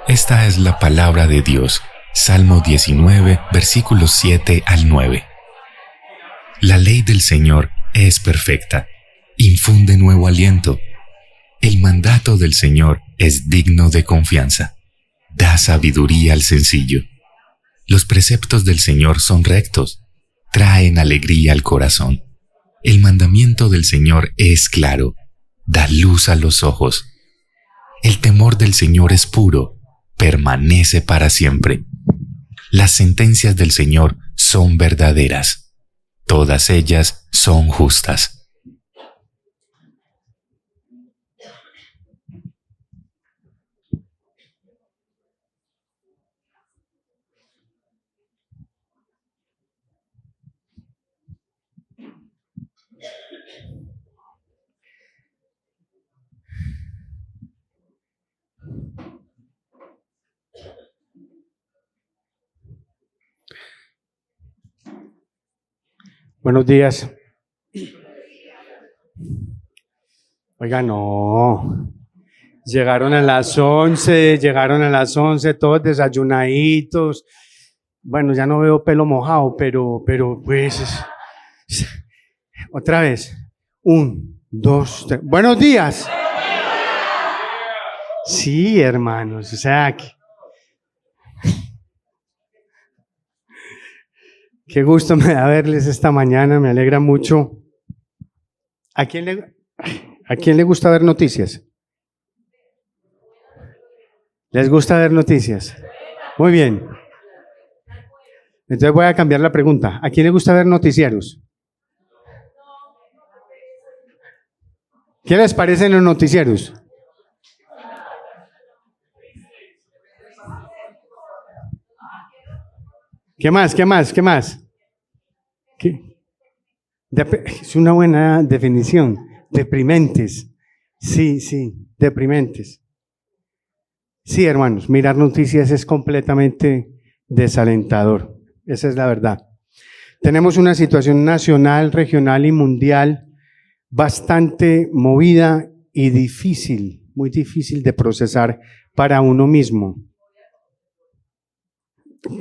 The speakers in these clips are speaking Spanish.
Esta es la palabra de Dios. Salmo 19, versículos 7 al 9. La ley del Señor es perfecta, infunde nuevo aliento. El mandato del Señor es digno de confianza, da sabiduría al sencillo. Los preceptos del Señor son rectos, traen alegría al corazón. El mandamiento del Señor es claro, da luz a los ojos. El temor del Señor es puro, permanece para siempre. Las sentencias del Señor son verdaderas, todas ellas son justas. Buenos días. Oiga, no. Llegaron a las 11, todos desayunaditos. Bueno, ya no veo pelo mojado, pero pues, otra vez. 1, 2, 3. Buenos días. Sí, hermanos, o sea, qué gusto me da verles esta mañana, me alegra mucho. ¿A quién le gusta ver noticias? ¿Les gusta ver noticias? Muy bien. Entonces voy a cambiar la pregunta. ¿A quién le gusta ver noticieros? ¿Qué les parecen los noticieros? ¿Qué más? Es una buena definición. Deprimentes. Sí, deprimentes. Sí, hermanos, mirar noticias es completamente desalentador. Esa es la verdad. Tenemos una situación nacional, regional y mundial bastante movida y difícil, muy difícil de procesar para uno mismo.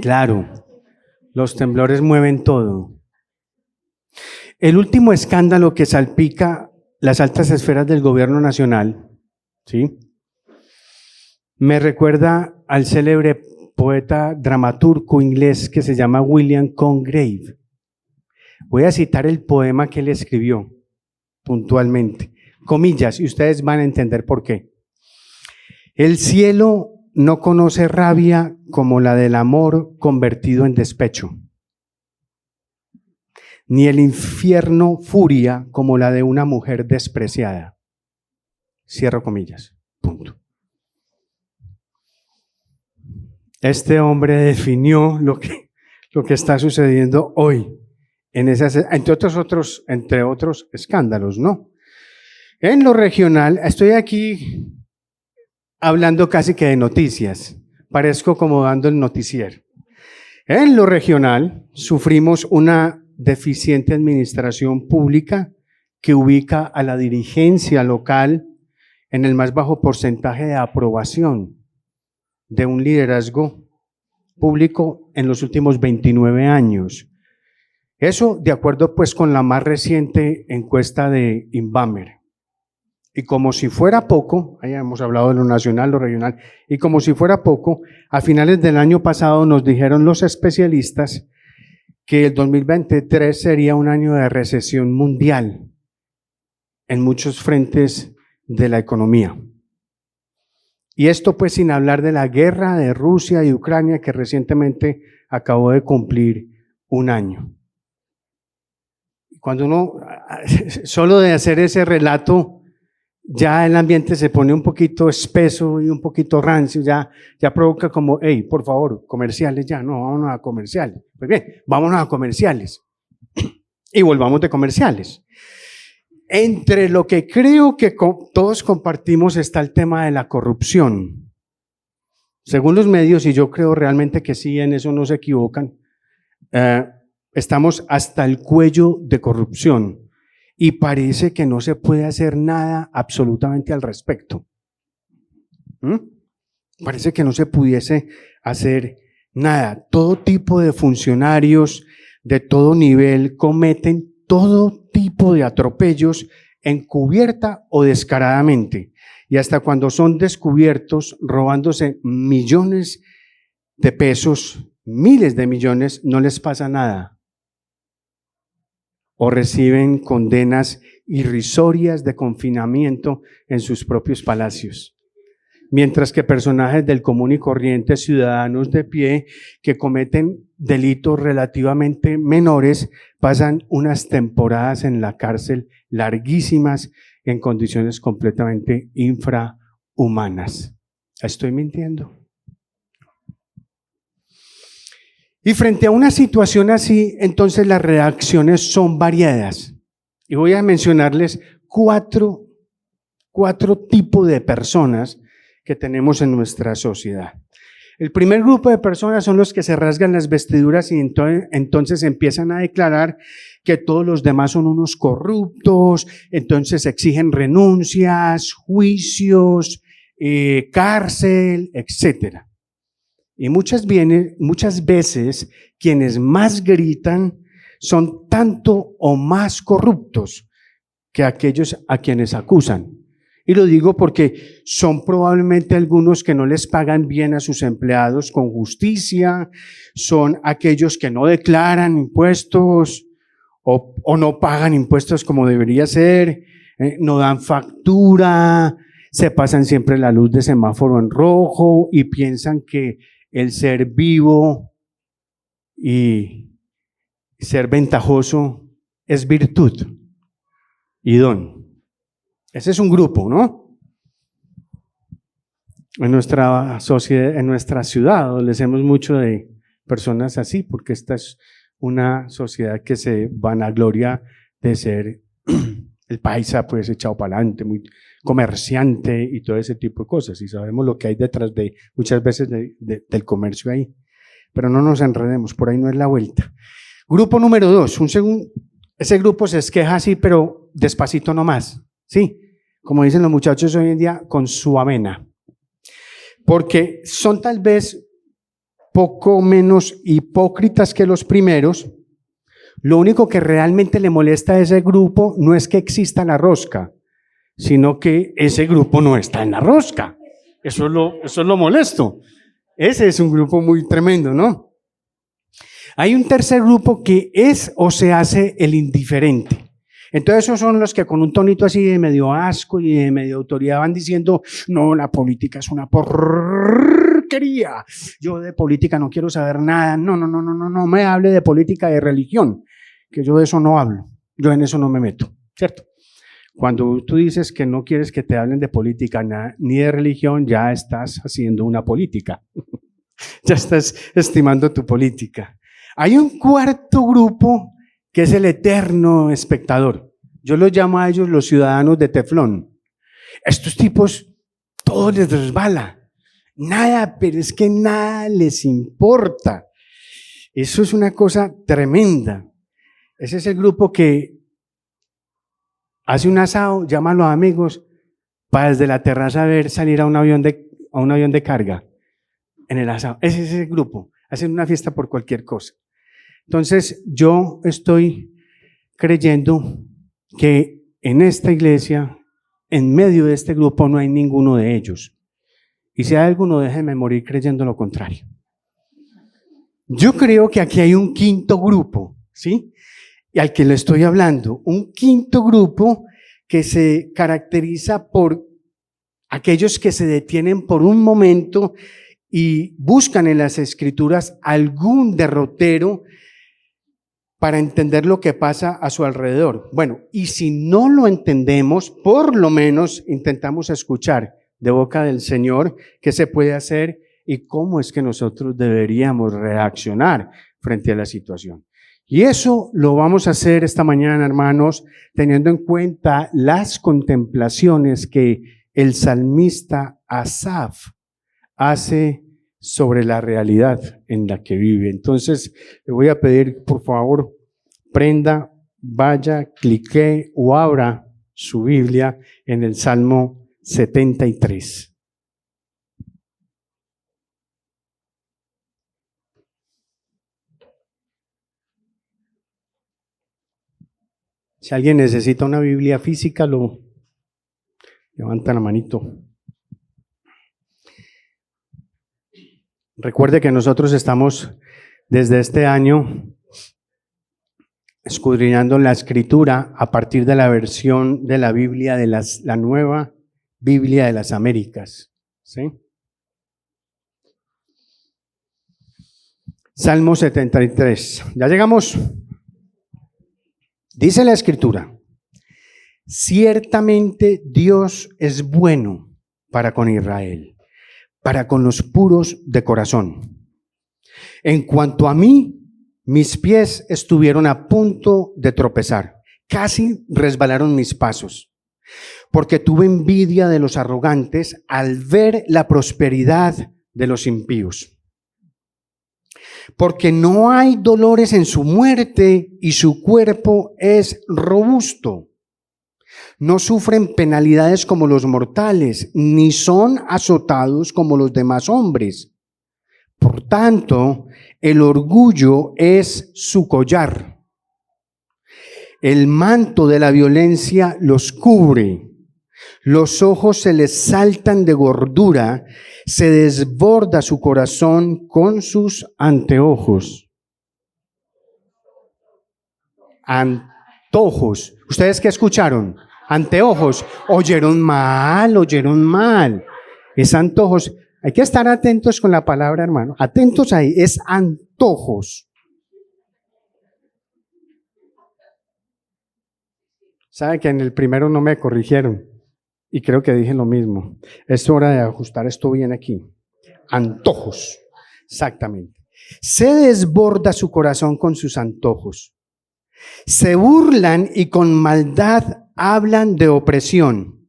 Claro, los temblores mueven todo. El último escándalo que salpica las altas esferas del gobierno nacional, ¿sí?, me recuerda al célebre poeta dramaturgo inglés que se llama William Congreve. Voy a citar el poema que él escribió puntualmente, comillas, y ustedes van a entender por qué. El cielo no conoce rabia como la del amor convertido en despecho, ni el infierno furia como la de una mujer despreciada. Cierro comillas, punto. Este hombre definió lo que está sucediendo hoy, entre otros escándalos, ¿no? En lo regional, estoy aquí hablando casi que de noticias, parezco como dando el noticiero. En lo regional, sufrimos una deficiente administración pública que ubica a la dirigencia local en el más bajo porcentaje de aprobación de un liderazgo público en los últimos 29 años. Eso de acuerdo pues con la más reciente encuesta de Inbamer. Y como si fuera poco, ahí hemos hablado de lo nacional, lo regional, y como si fuera poco, a finales del año pasado nos dijeron los especialistas que el 2023 sería un año de recesión mundial en muchos frentes de la economía. Y esto pues sin hablar de la guerra de Rusia y Ucrania que recientemente acabó de cumplir un año. Cuando uno, solo de hacer ese relato, ya el ambiente se pone un poquito espeso y un poquito rancio, ya provoca como, hey, por favor, comerciales ya, no, vámonos a comerciales. Pues bien, vámonos a comerciales y volvamos de comerciales. Entre lo que creo que todos compartimos está el tema de la corrupción. Según los medios, y yo creo realmente que sí, en eso no se equivocan, estamos hasta el cuello de corrupción y parece que no se puede hacer nada absolutamente al respecto. Parece que no se pudiese hacer nada. Todo tipo de funcionarios de todo nivel cometen todo tipo de atropellos encubierta o descaradamente. Y hasta cuando son descubiertos robándose millones de pesos, miles de millones, no les pasa nada. O reciben condenas irrisorias de confinamiento en sus propios palacios. Mientras que personajes del común y corriente, ciudadanos de pie, que cometen delitos relativamente menores, pasan unas temporadas en la cárcel larguísimas en condiciones completamente infrahumanas. ¿Estoy mintiendo? Y frente a una situación así, entonces las reacciones son variadas. Y voy a mencionarles cuatro tipos de personas que tenemos en nuestra sociedad. El primer grupo de personas son los que se rasgan las vestiduras y entonces empiezan a declarar que todos los demás son unos corruptos, entonces exigen renuncias, juicios, cárcel, etc. Y muchas veces quienes más gritan son tanto o más corruptos que aquellos a quienes acusan. Y lo digo porque son probablemente algunos que no les pagan bien a sus empleados con justicia, son aquellos que no declaran impuestos o no pagan impuestos como debería ser, no dan factura, se pasan siempre la luz de semáforo en rojo y piensan que el ser vivo y ser ventajoso es virtud y don. Ese es un grupo, ¿no? En nuestra sociedad, en nuestra ciudad, adolecemos mucho de personas así, porque esta es una sociedad que se vanagloria de ser el paisa, pues echado para adelante, muy comerciante y todo ese tipo de cosas. Y sabemos lo que hay detrás de muchas veces del comercio ahí. Pero no nos enredemos, por ahí no es la vuelta. Grupo número 2, ese grupo se esqueja así, pero despacito nomás. Sí, como dicen los muchachos hoy en día, con su avena. Porque son tal vez poco menos hipócritas que los primeros. Lo único que realmente le molesta a ese grupo no es que exista la rosca, sino que ese grupo no está en la rosca. Eso es lo molesto. Ese es un grupo muy tremendo, ¿no? Hay un tercer grupo que es o se hace el indiferente. Entonces esos son los que con un tonito así de medio asco y de medio autoridad van diciendo, no, la política es una porquería, yo de política no quiero saber nada, no me hable de política, de religión, que yo de eso no hablo, yo en eso no me meto, ¿cierto? Cuando tú dices que no quieres que te hablen de política ni de religión, ya estás haciendo una política, ya estás estimando tu política. Hay un cuarto grupo que es el eterno espectador. Yo los llamo a ellos los ciudadanos de teflón. Estos tipos, todo les resbala. Nada, pero es que nada les importa. Eso es una cosa tremenda. Ese es el grupo que hace un asado, llama a los amigos para desde la terraza ver salir a un avión de carga en el asado. Ese es el grupo. Hacen una fiesta por cualquier cosa. Entonces, yo estoy creyendo que en esta iglesia, en medio de este grupo, no hay ninguno de ellos. Y si hay alguno, déjeme morir creyendo lo contrario. Yo creo que aquí hay un quinto grupo, ¿sí? Y al que le estoy hablando, un quinto grupo que se caracteriza por aquellos que se detienen por un momento y buscan en las escrituras algún derrotero para entender lo que pasa a su alrededor. Bueno, y si no lo entendemos, por lo menos intentamos escuchar de boca del Señor qué se puede hacer y cómo es que nosotros deberíamos reaccionar frente a la situación. Y eso lo vamos a hacer esta mañana, hermanos, teniendo en cuenta las contemplaciones que el salmista Asaf hace sobre la realidad en la que vive. Entonces, le voy a pedir, por favor, prenda, vaya, clique o abra su Biblia en el Salmo 73. Si alguien necesita una Biblia física, lo levanta la manito. Recuerde que nosotros estamos desde este año escudriñando la Escritura a partir de la versión de la Biblia de la nueva Biblia de las Américas, ¿sí? Salmo 73. Ya llegamos. Dice la Escritura: ciertamente Dios es bueno para con Israel, para con los puros de corazón. En cuanto a mí, mis pies estuvieron a punto de tropezar, casi resbalaron mis pasos, porque tuve envidia de los arrogantes al ver la prosperidad de los impíos. Porque no hay dolores en su muerte y su cuerpo es robusto. No sufren penalidades como los mortales, ni son azotados como los demás hombres. Por tanto, el orgullo es su collar. El manto de la violencia los cubre. Los ojos se les saltan de gordura, se desborda su corazón con sus anteojos. Antojos. ¿Ustedes qué escucharon? Anteojos. Oyeron mal, oyeron mal. Es antojos. Hay que estar atentos con la palabra, hermano. Atentos ahí. Es antojos. ¿Sabe que en el primero no me corrigieron? Y creo que dije lo mismo. Es hora de ajustar esto bien aquí. Antojos. Exactamente. Se desborda su corazón con sus antojos. Se burlan y con maldad hablan de opresión.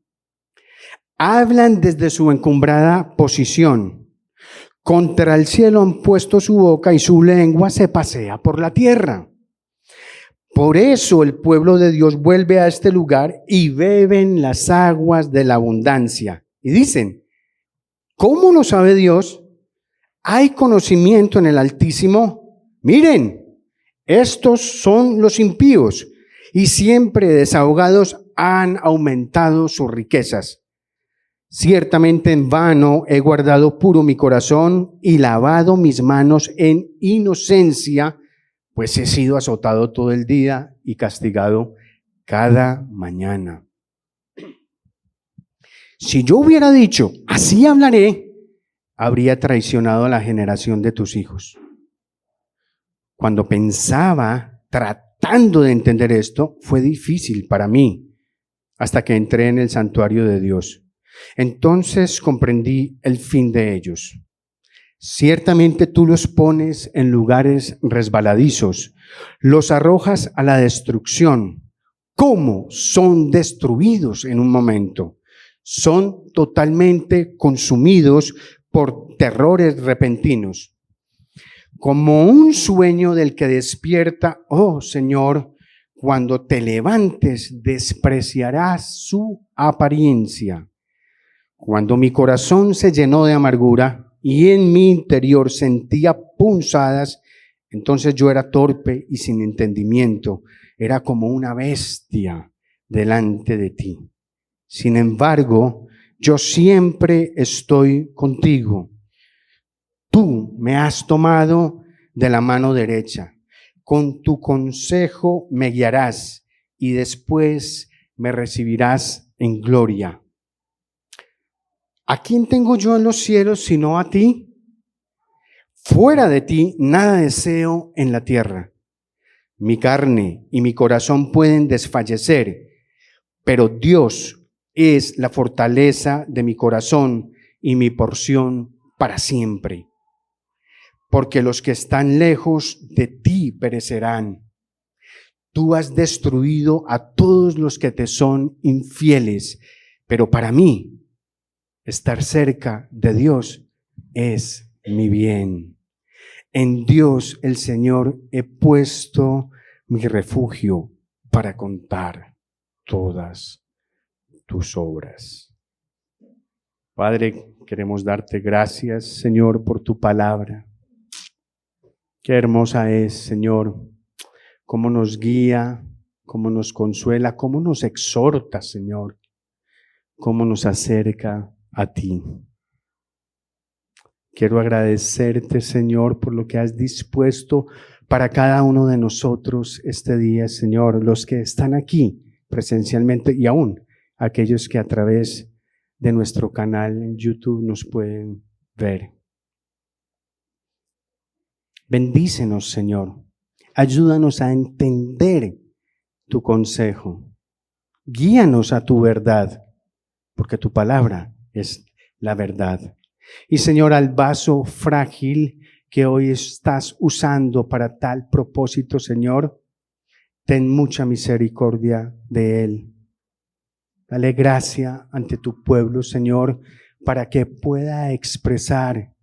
Hablan desde su encumbrada posición. Contra el cielo han puesto su boca y su lengua se pasea por la tierra. Por eso el pueblo de Dios vuelve a este lugar y beben las aguas de la abundancia. Y dicen: ¿cómo lo sabe Dios? ¿Hay conocimiento en el Altísimo? Miren, estos son los impíos y siempre desahogados han aumentado sus riquezas. Ciertamente en vano he guardado puro mi corazón y lavado mis manos en inocencia, pues he sido azotado todo el día y castigado cada mañana. Si yo hubiera dicho, así hablaré, habría traicionado a la generación de tus hijos. Cuando pensaba, tratando de entender esto, fue difícil para mí, hasta que entré en el santuario de Dios. Entonces comprendí el fin de ellos. Ciertamente tú los pones en lugares resbaladizos, los arrojas a la destrucción. ¿Cómo son destruidos en un momento? Son totalmente consumidos por terrores repentinos. Como un sueño del que despierta, oh Señor, cuando te levantes despreciarás su apariencia. Cuando mi corazón se llenó de amargura y en mi interior sentía punzadas, entonces yo era torpe y sin entendimiento, era como una bestia delante de ti. Sin embargo, yo siempre estoy contigo. Tú me has tomado de la mano derecha. Con tu consejo me guiarás y después me recibirás en gloria. ¿A quién tengo yo en los cielos sino a ti? Fuera de ti nada deseo en la tierra. Mi carne y mi corazón pueden desfallecer, pero Dios es la fortaleza de mi corazón y mi porción para siempre. Porque los que están lejos de ti perecerán. Tú has destruido a todos los que te son infieles, pero para mí estar cerca de Dios es mi bien. En Dios el Señor he puesto mi refugio para contar todas tus obras. Padre, queremos darte gracias, Señor, por tu palabra. Qué hermosa es, Señor, cómo nos guía, cómo nos consuela, cómo nos exhorta, Señor, cómo nos acerca a ti. Quiero agradecerte, Señor, por lo que has dispuesto para cada uno de nosotros este día, Señor, los que están aquí presencialmente y aún aquellos que a través de nuestro canal en YouTube nos pueden ver. Bendícenos, Señor. Ayúdanos a entender tu consejo. Guíanos a tu verdad, porque tu palabra es la verdad. Y, Señor, al vaso frágil que hoy estás usando para tal propósito, Señor, ten mucha misericordia de él. Dale gracia ante tu pueblo, Señor, para que pueda expresar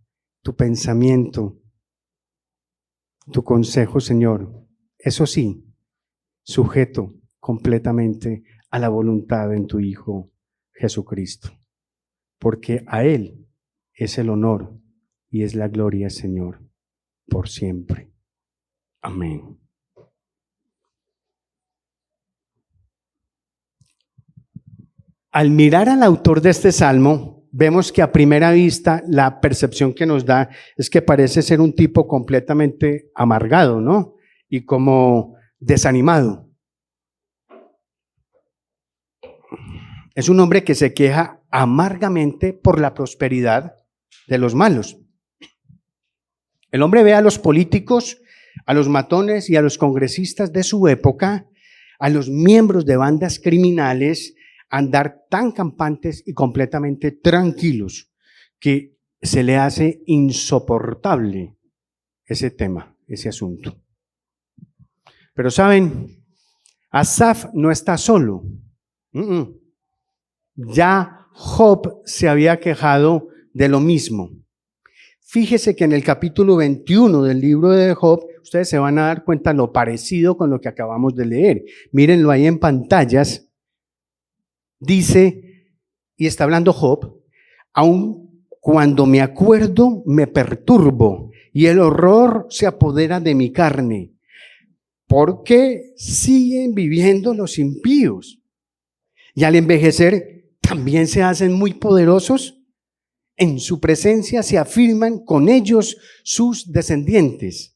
tu pensamiento, tu consejo, Señor. Eso sí, sujeto completamente a la voluntad en tu Hijo Jesucristo, porque a Él es el honor y es la gloria, Señor, por siempre. Amén. Al mirar al autor de este salmo, vemos que a primera vista la percepción que nos da es que parece ser un tipo completamente amargado, ¿no? Y como desanimado. Es un hombre que se queja amargamente por la prosperidad de los malos. El hombre ve a los políticos, a los matones y a los congresistas de su época, a los miembros de bandas criminales, andar tan campantes y completamente tranquilos que se le hace insoportable ese tema, ese asunto. Pero saben, Asaf no está solo. Ya Job se había quejado de lo mismo. Fíjese que en el capítulo 21 del libro de Job, ustedes se van a dar cuenta lo parecido con lo que acabamos de leer. Mírenlo ahí en pantallas. Dice, y está hablando Job, aun cuando me acuerdo me perturbo y el horror se apodera de mi carne. ¿Por qué siguen viviendo los impíos? Y al envejecer también se hacen muy poderosos. En su presencia se afirman con ellos sus descendientes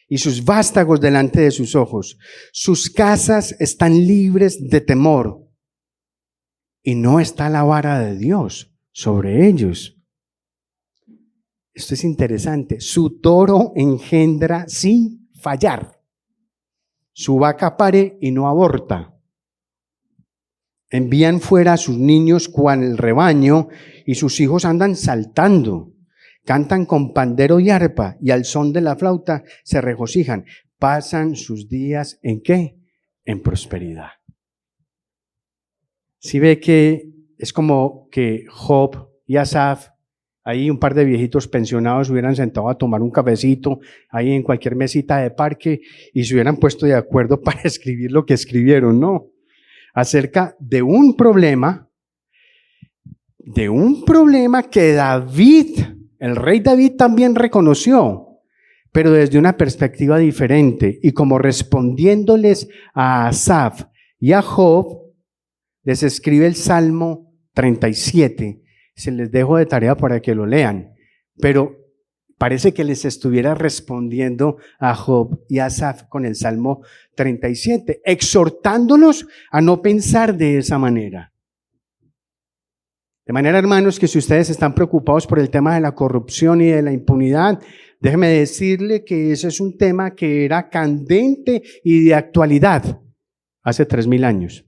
y sus vástagos delante de sus ojos. Sus casas están libres de temor y no está la vara de Dios sobre ellos. Esto es interesante. Su toro engendra sin fallar. Su vaca pare y no aborta. Envían fuera a sus niños cual el rebaño y sus hijos andan saltando. Cantan con pandero y arpa y al son de la flauta se regocijan. Pasan sus días ¿en qué? En prosperidad. Si ve que es como que Job y Asaf, ahí un par de viejitos pensionados, hubieran sentado a tomar un cafecito ahí en cualquier mesita de parque y se hubieran puesto de acuerdo para escribir lo que escribieron, ¿no? Acerca de un problema que David, el rey David también reconoció, pero desde una perspectiva diferente. Y como respondiéndoles a Asaf y a Job, les escribe el Salmo 37. Se les dejo de tarea para que lo lean, pero parece que les estuviera respondiendo a Job y a Asaf con el Salmo 37, exhortándolos a no pensar de esa manera. De manera, hermanos, que si ustedes están preocupados por el tema de la corrupción y de la impunidad, déjeme decirle que ese es un tema que era candente y de actualidad hace 3000 años.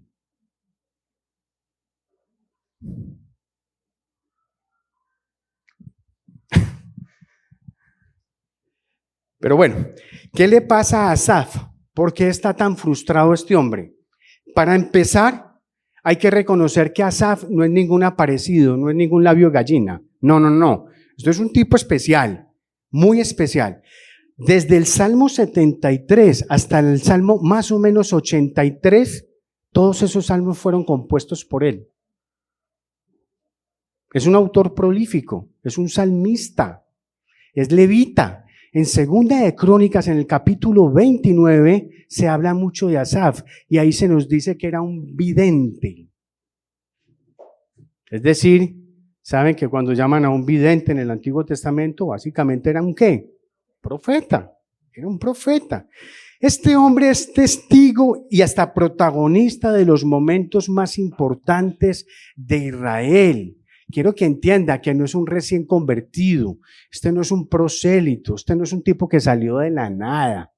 Pero bueno, ¿qué le pasa a Asaf? ¿Por qué está tan frustrado este hombre? Para empezar, hay que reconocer que Asaf no es ningún aparecido, no es ningún labio de gallina. No. Esto es un tipo especial, muy especial. Desde el Salmo 73 hasta el Salmo más o menos 83, todos esos salmos fueron compuestos por él. Es un autor prolífico, es un salmista, es levita. En Segunda de Crónicas, en el capítulo 29, se habla mucho de Asaf y ahí se nos dice que era un vidente. Es decir, saben que cuando llaman a un vidente en el Antiguo Testamento, básicamente era un ¿qué? Profeta. Era un profeta. Este hombre es testigo y hasta protagonista de los momentos más importantes de Israel. Quiero que entienda que no es un recién convertido, este no es un prosélito, este no es un tipo que salió de la nada.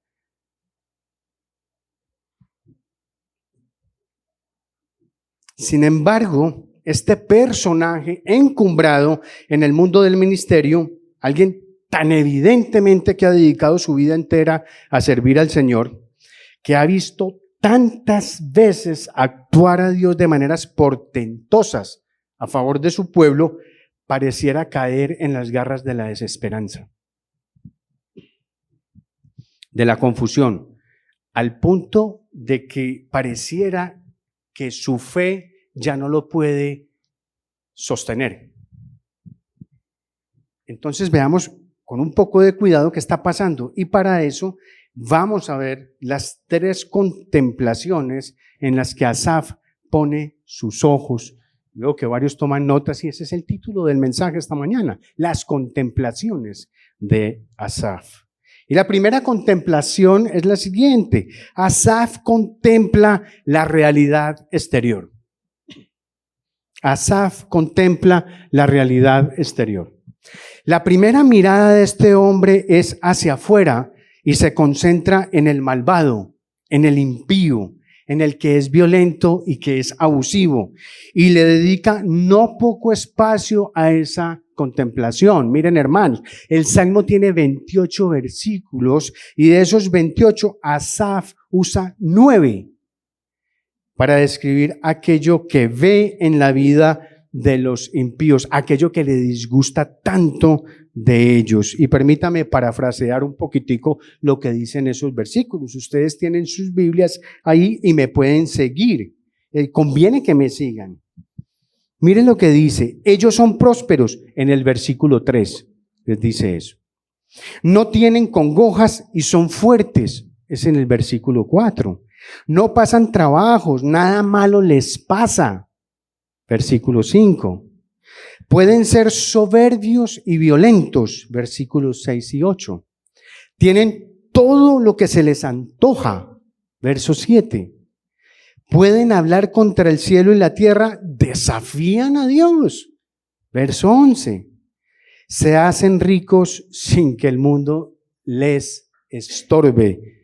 Sin embargo, este personaje encumbrado en el mundo del ministerio, alguien tan evidentemente que ha dedicado su vida entera a servir al Señor, que ha visto tantas veces actuar a Dios de maneras portentosas a favor de su pueblo, pareciera caer en las garras de la desesperanza, de la confusión, al punto de que pareciera que su fe ya no lo puede sostener. Entonces veamos con un poco de cuidado qué está pasando, y para eso vamos a ver las 3 contemplaciones en las que Asaf pone sus ojos. Veo que varios toman notas y ese es el título del mensaje esta mañana, las contemplaciones de Asaf. Y la primera contemplación es la siguiente: Asaf contempla la realidad exterior. Asaf contempla la realidad exterior. La primera mirada de este hombre es hacia afuera y se concentra en el malvado, en el impío, en el que es violento y que es abusivo, y le dedica no poco espacio a esa contemplación. Miren, hermanos, el Salmo tiene 28 versículos y de esos 28 Asaf usa 9 para describir aquello que ve en la vida de los impíos, aquello que le disgusta tanto de ellos. Y permítame parafrasear un poquitico lo que dicen esos versículos. Ustedes tienen sus Biblias ahí y me pueden seguir. Conviene que me sigan. Miren lo que dice: ellos son prósperos, en el versículo 3 les dice eso. No tienen congojas y son fuertes, es en el versículo 4. No pasan trabajos, nada malo les pasa. Versículo 5. Pueden ser soberbios y violentos. Versículos 6 y 8. Tienen todo lo que se les antoja. Verso 7. Pueden hablar contra el cielo y la tierra. Desafían a Dios. Verso 11. Se hacen ricos sin que el mundo les estorbe.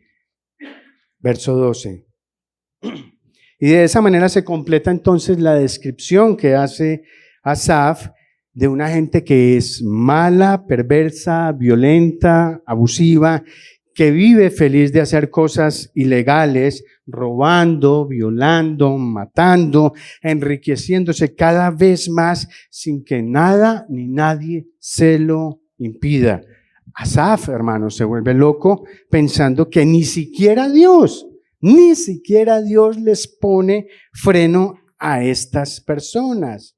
Verso 12. Y de esa manera se completa entonces la descripción que hace Asaf de una gente que es mala, perversa, violenta, abusiva, que vive feliz de hacer cosas ilegales, robando, violando, matando, enriqueciéndose cada vez más sin que nada ni nadie se lo impida. Asaf, hermanos, se vuelve loco pensando que ni siquiera Dios les pone freno a estas personas.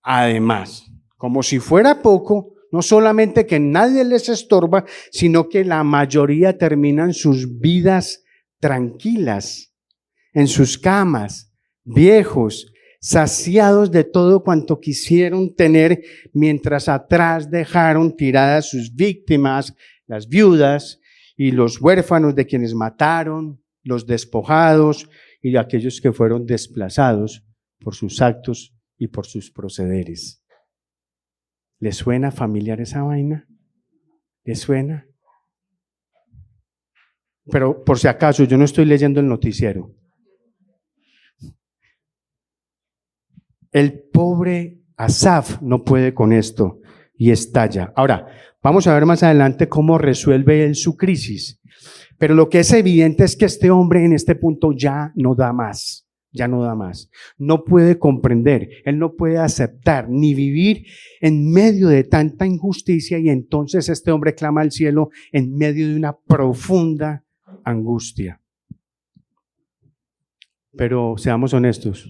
Además, como si fuera poco, no solamente que nadie les estorba, sino que la mayoría terminan sus vidas tranquilas, en sus camas, viejos, saciados de todo cuanto quisieron tener, mientras atrás dejaron tiradas sus víctimas, las viudas y los huérfanos de quienes mataron, los despojados y aquellos que fueron desplazados por sus actos y por sus procederes. ¿Les suena familiar esa vaina? ¿Les suena? Pero por si acaso, yo no estoy leyendo el noticiero. El pobre Asaf no puede con esto y estalla. Ahora, vamos a ver más adelante cómo resuelve él su crisis. Pero lo que es evidente es que este hombre en este punto ya no da más. Ya no da más. No puede comprender, él no puede aceptar ni vivir en medio de tanta injusticia, y entonces este hombre clama al cielo en medio de una profunda angustia. Pero seamos honestos,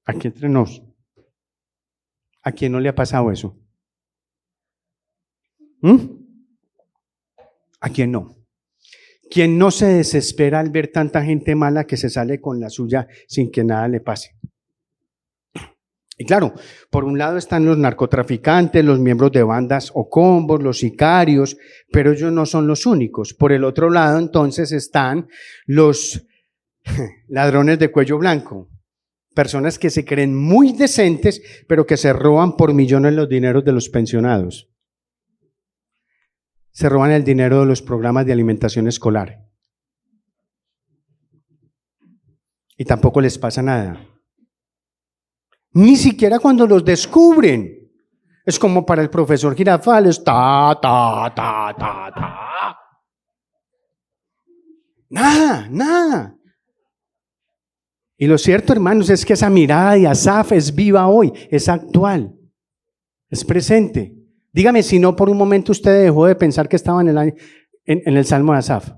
aquí entre nos, ¿a quién no le ha pasado eso? ¿Mm? ¿A quién no? ¿Quién no se desespera al ver tanta gente mala que se sale con la suya sin que nada le pase? Y claro, por un lado están los narcotraficantes, los miembros de bandas o combos, los sicarios, pero ellos no son los únicos. Por el otro lado, entonces, están los ladrones de cuello blanco, personas que se creen muy decentes, pero que se roban por millones los dineros de los pensionados. Se roban el dinero de los programas de alimentación escolar. Y tampoco les pasa nada. Ni siquiera cuando los descubren. Es como para el profesor Girafales. Nada. Y lo cierto, hermanos, es que esa mirada de Asaf es viva hoy, es actual, es presente. Dígame si no por un momento usted dejó de pensar que estaba en el Salmo de Asaf.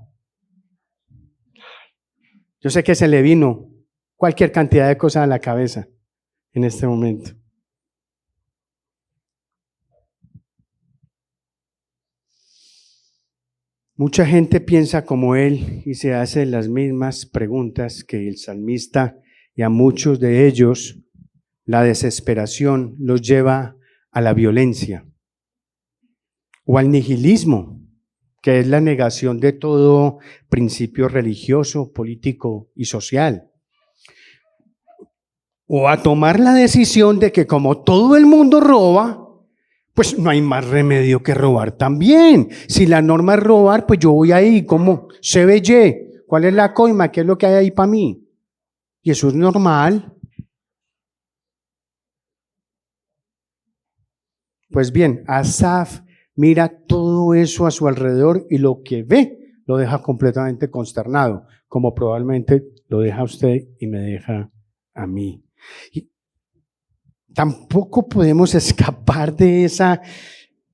Yo sé que se le vino cualquier cantidad de cosas a la cabeza en este momento. Mucha gente piensa como él y se hace las mismas preguntas que el salmista, y a muchos de ellos la desesperación los lleva a la violencia o al nihilismo, que es la negación de todo principio religioso, político y social. O a tomar la decisión de que como todo el mundo roba, pues no hay más remedio que robar también. Si la norma es robar, pues yo voy ahí como CBY, ¿cuál es la coima? ¿Qué es lo que hay ahí para mí? Y eso es normal. Pues bien, Asaf mira todo eso a su alrededor y lo que ve lo deja completamente consternado, como probablemente lo deja a usted y me deja a mí. Y tampoco podemos escapar de esa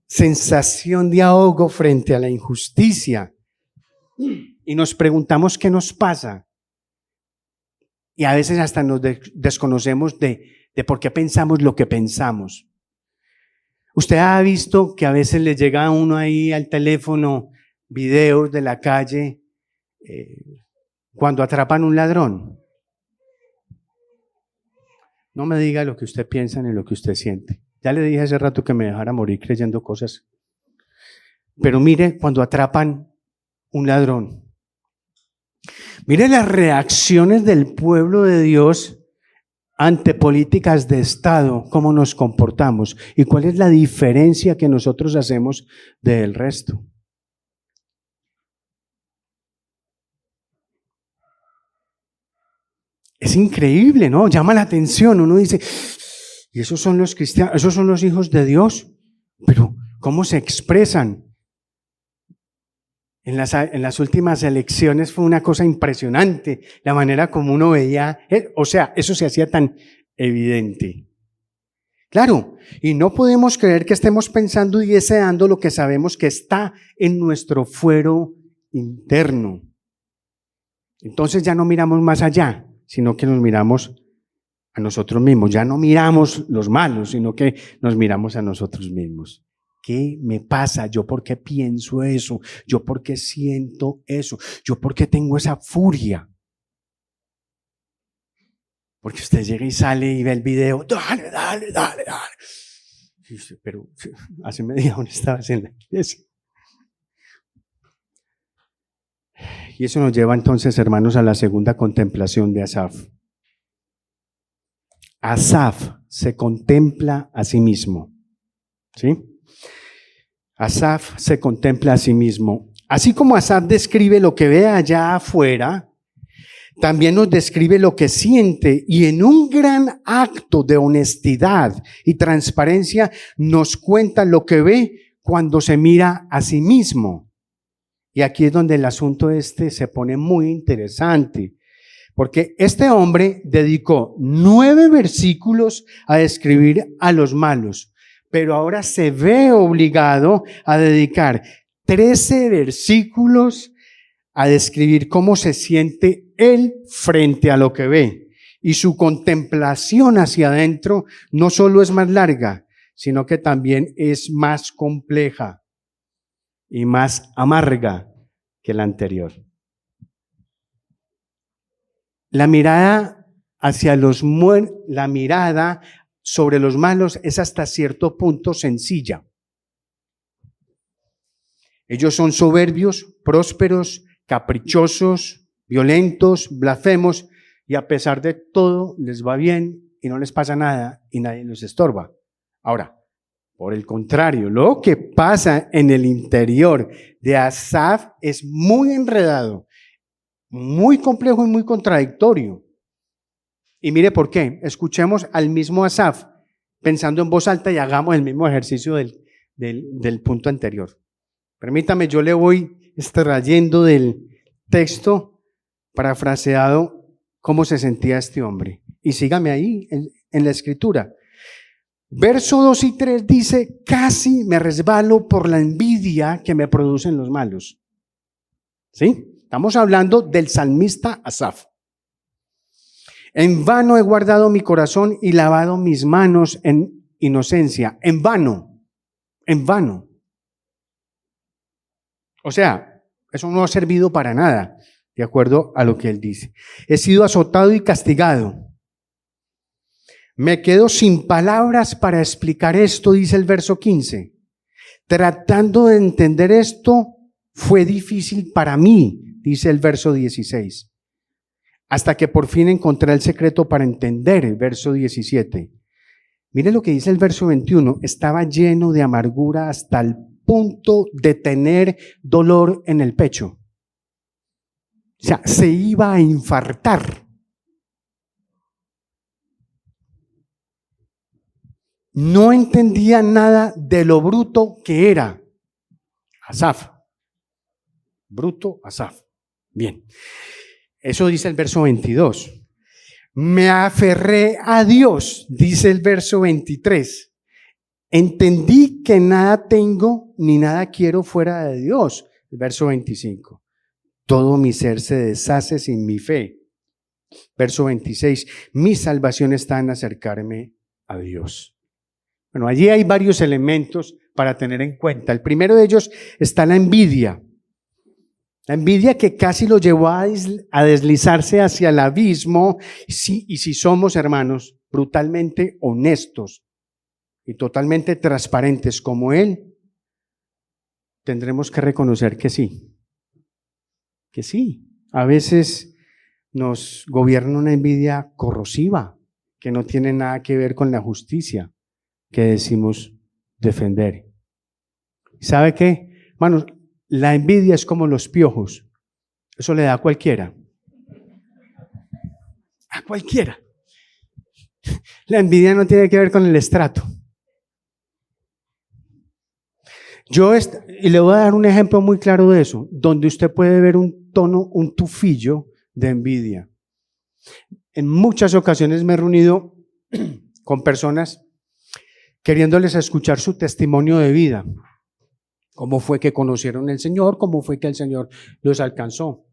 sensación de ahogo frente a la injusticia. Y nos preguntamos qué nos pasa. Y a veces hasta nos desconocemos de por qué pensamos lo que pensamos. Usted ha visto que a veces le llega a uno ahí al teléfono videos de la calle cuando atrapan un ladrón. No me diga lo que usted piensa ni lo que usted siente. Ya le dije hace rato que me dejara morir creyendo cosas. Pero mire cuando atrapan un ladrón. Mire las reacciones del pueblo de Dios ante políticas de Estado, cómo nos comportamos y cuál es la diferencia que nosotros hacemos del resto. Es increíble, ¿no? Llama la atención. Uno dice, ¿y esos son los cristianos? ¿Esos son los hijos de Dios? Pero, ¿cómo se expresan? En las últimas elecciones fue una cosa impresionante, la manera como uno veía, o sea, eso se hacía tan evidente. Claro, y no podemos creer que estemos pensando y deseando lo que sabemos que está en nuestro fuero interno. Entonces ya no miramos más allá, sino que nos miramos a nosotros mismos. Ya no miramos los malos, sino que nos miramos a nosotros mismos. ¿Qué me pasa? ¿Yo por qué pienso eso? ¿Yo por qué siento eso? ¿Yo por qué tengo esa furia? Porque usted llega y sale y ve el video, dale. Pero hace media hora estabas en la iglesia. Y eso nos lleva entonces, hermanos, a la segunda contemplación de Asaf. Asaf se contempla a sí mismo. ¿Sí? Asaf se contempla a sí mismo. Así como Asaf describe lo que ve allá afuera, también nos describe lo que siente y en un gran acto de honestidad y transparencia nos cuenta lo que ve cuando se mira a sí mismo. Y aquí es donde el asunto se pone muy interesante, porque este hombre dedicó 9 versículos a describir a los malos, pero ahora se ve obligado a dedicar 13 versículos a describir cómo se siente él frente a lo que ve. Y su contemplación hacia adentro no solo es más larga, sino que también es más compleja. y más amarga que la anterior. La mirada la mirada sobre los malos es hasta cierto punto sencilla. Ellos son soberbios, prósperos, caprichosos, violentos, blasfemos, y a pesar de todo les va bien y no les pasa nada y nadie los estorba. Ahora, por el contrario, lo que pasa en el interior de Asaf es muy enredado, muy complejo y muy contradictorio. Y mire por qué. Escuchemos al mismo Asaf pensando en voz alta y hagamos el mismo ejercicio del punto anterior. Permítame, yo le voy extrayendo del texto parafraseado cómo se sentía este hombre. Y sígame ahí en la escritura. Verso 2 y 3 dice: casi me resbalo por la envidia que me producen los malos. ¿Sí? Estamos hablando del salmista Asaf. En vano he guardado mi corazón y lavado mis manos en inocencia. En vano. En vano. O sea, eso no ha servido para nada, de acuerdo a lo que él dice. He sido azotado y castigado. Me quedo sin palabras para explicar esto, dice el verso 15. Tratando de entender esto, fue difícil para mí, dice el verso 16. Hasta que por fin encontré el secreto para entender, el verso 17. Mire lo que dice el verso 21. Estaba lleno de amargura hasta el punto de tener dolor en el pecho. O sea, se iba a infartar. No entendía nada de lo bruto que era Asaf. Bruto Asaf. Bien. Eso dice el verso 22. Me aferré a Dios, dice el verso 23. Entendí que nada tengo ni nada quiero fuera de Dios. El verso 25. Todo mi ser se deshace sin mi fe. Verso 26. Mi salvación está en acercarme a Dios. Bueno, allí hay varios elementos para tener en cuenta. El primero de ellos está la envidia. La envidia que casi lo llevó a deslizarse hacia el abismo. Y si somos, hermanos, brutalmente honestos y totalmente transparentes como él, tendremos que reconocer que sí. Que sí. A veces nos gobierna una envidia corrosiva que no tiene nada que ver con la justicia que decimos defender. ¿Sabe qué? Hermanos, la envidia es como los piojos. Eso le da a cualquiera. A cualquiera. La envidia no tiene que ver con el estrato. Y le voy a dar un ejemplo muy claro de eso, donde usted puede ver un tufillo de envidia. En muchas ocasiones me he reunido con personas queriéndoles escuchar su testimonio de vida. ¿Cómo fue que conocieron al Señor? ¿Cómo fue que el Señor los alcanzó?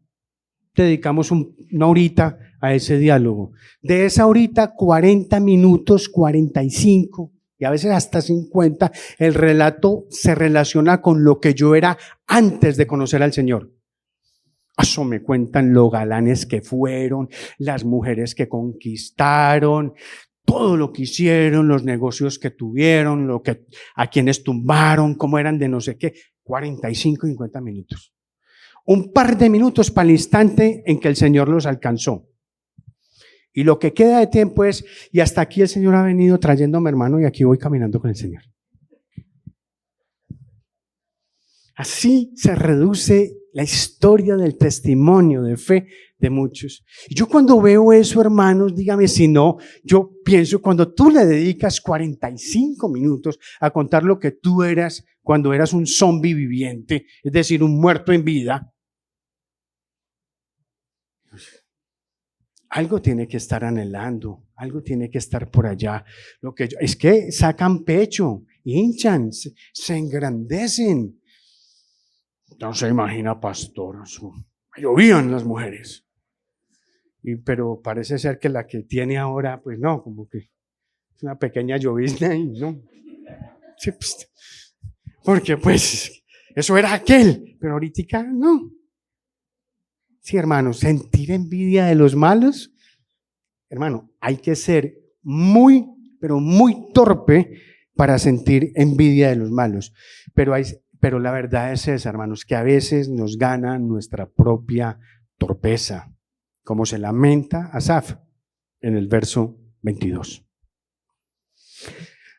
Dedicamos una horita a ese diálogo. De esa horita, 40 minutos, 45 y a veces hasta 50, el relato se relaciona con lo que yo era antes de conocer al Señor. Eso me cuentan los galanes que fueron, las mujeres que conquistaron, todo lo que hicieron, los negocios que tuvieron, a quienes tumbaron, cómo eran de no sé qué. 45, 50 minutos. Un par de minutos para el instante en que el Señor los alcanzó. Y lo que queda de tiempo es, y hasta aquí el Señor ha venido trayéndome, hermano, y aquí voy caminando con el Señor. Así se reduce la historia del testimonio de fe de muchos. Y yo cuando veo eso, hermanos, dígame si no, yo pienso cuando tú le dedicas 45 minutos a contar lo que tú eras cuando eras un zombie viviente, es decir, un muerto en vida, algo tiene que estar anhelando, algo tiene que estar por allá. Es que sacan pecho, hinchan, se engrandecen. No se imagina, pastor, llovían las mujeres. Pero parece ser que la que tiene ahora, pues no, como que es una pequeña llovizna y no. Sí, pues, porque pues Eso era aquel, pero ahorita no. Sí, hermano, sentir envidia de los malos, hermano, hay que ser muy, pero muy torpe para sentir envidia de los malos. Pero la verdad es esa, hermanos, que a veces nos gana nuestra propia torpeza, como se lamenta Asaf en el verso 22.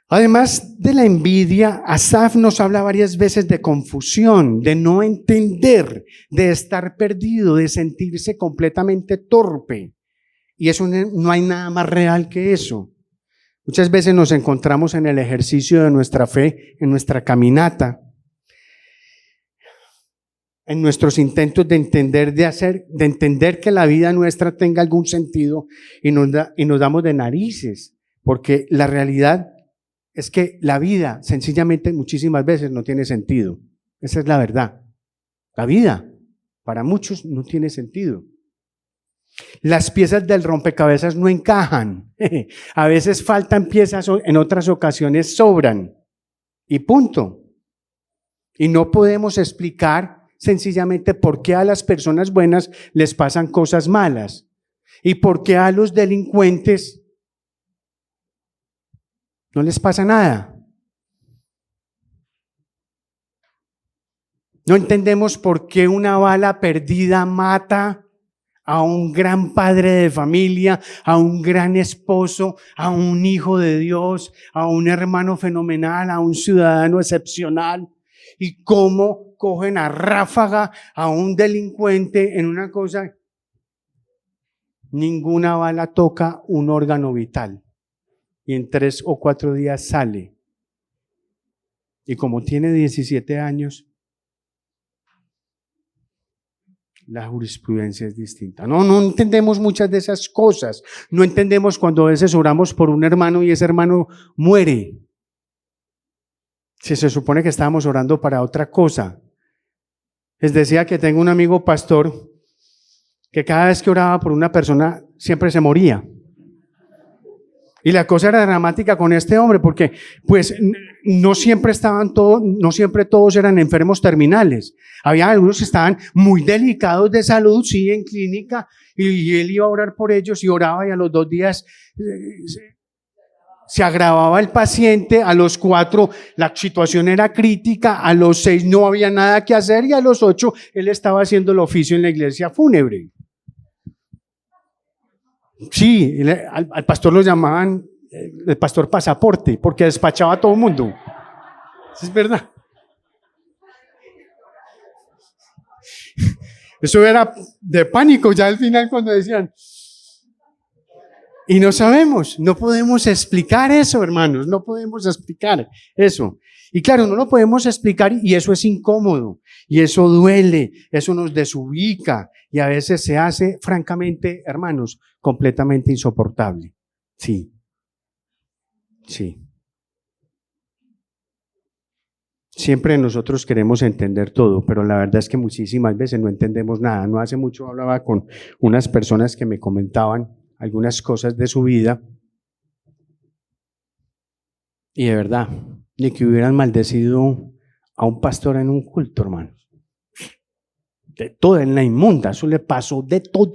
Además de la envidia, Asaf nos habla varias veces de confusión, de no entender, de estar perdido, de sentirse completamente torpe. Y eso no hay nada más real que eso. Muchas veces nos encontramos en el ejercicio de nuestra fe, en nuestra caminata, en nuestros intentos de entender, de entender que la vida nuestra tenga algún sentido y nos damos de narices, porque la realidad es que la vida sencillamente muchísimas veces no tiene sentido. Esa es la verdad. La vida para muchos no tiene sentido. Las piezas del rompecabezas no encajan. A veces faltan piezas, en otras ocasiones sobran. Y punto. Y no podemos explicar sencillamente por qué a las personas buenas les pasan cosas malas y por qué a los delincuentes no les pasa nada. No entendemos por qué una bala perdida mata a un gran padre de familia, a un gran esposo, a un hijo de Dios, a un hermano fenomenal, a un ciudadano excepcional. Y cómo cogen a ráfaga a un delincuente en una cosa. Ninguna bala toca un órgano vital. Y en 3 o 4 días sale. Y como tiene 17 años, la jurisprudencia es distinta. No entendemos muchas de esas cosas. No entendemos cuando a veces oramos por un hermano y ese hermano muere. Si se supone que estábamos orando para otra cosa. Les decía que tengo un amigo pastor que cada vez que oraba por una persona siempre se moría. Y la cosa era dramática con este hombre porque pues no siempre todos eran enfermos terminales. Había algunos que estaban muy delicados de salud, sí, en clínica, y él iba a orar por ellos y oraba y a los 2 días se agravaba el paciente, a los 4 la situación era crítica, a los 6 no había nada que hacer y a los 8 él estaba haciendo el oficio en la iglesia fúnebre. Sí, al pastor lo llamaban el pastor pasaporte, porque despachaba a todo el mundo. Eso es verdad. Eso era de pánico ya al final cuando decían. Y no sabemos, no podemos explicar eso, hermanos, no podemos explicar eso. Y claro, no lo podemos explicar y eso es incómodo, y eso duele, eso nos desubica y a veces se hace, francamente, hermanos, completamente insoportable. Sí. Siempre nosotros queremos entender todo, pero la verdad es que muchísimas veces no entendemos nada. No hace mucho hablaba con unas personas que me comentaban algunas cosas de su vida y de verdad, ni que hubieran maldecido a un pastor en un culto, hermanos. De todo, en la inmunda, eso le pasó de todo.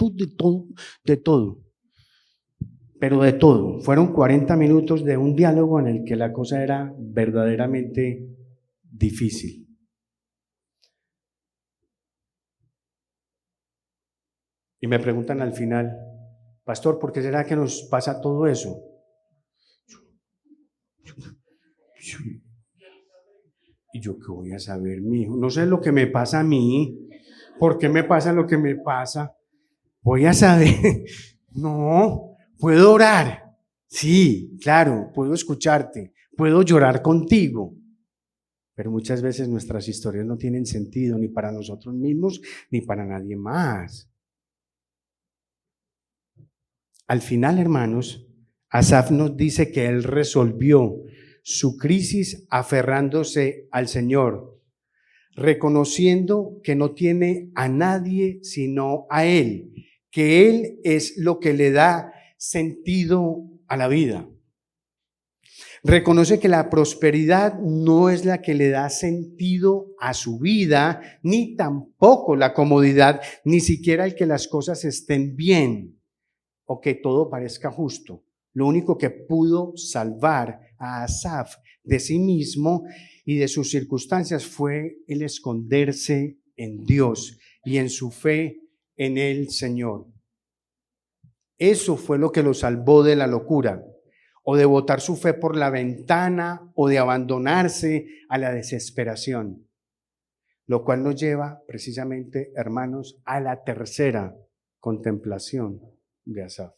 Pero de todo. Fueron 40 minutos de un diálogo en el que la cosa era verdaderamente difícil. Y me preguntan al final, pastor, ¿por qué será que nos pasa todo eso? Y yo, ¿qué voy a saber, mijo? No sé lo que me pasa a mí. ¿Por qué me pasa lo que me pasa? Voy a saber. No, puedo orar. Sí, claro, puedo escucharte. Puedo llorar contigo. Pero muchas veces nuestras historias no tienen sentido ni para nosotros mismos ni para nadie más. Al final, hermanos, Asaf nos dice que él resolvió su crisis aferrándose al Señor, reconociendo que no tiene a nadie sino a Él, que Él es lo que le da sentido a la vida. Reconoce que la prosperidad no es la que le da sentido a su vida, ni tampoco la comodidad, ni siquiera el que las cosas estén bien o que todo parezca justo. Lo único que pudo salvar a Asaf de sí mismo y de sus circunstancias fue el esconderse en Dios y en su fe en el Señor. Eso fue lo que lo salvó de la locura, o de botar su fe por la ventana, o de abandonarse a la desesperación. Lo cual nos lleva precisamente, hermanos, a la tercera contemplación de Asaf.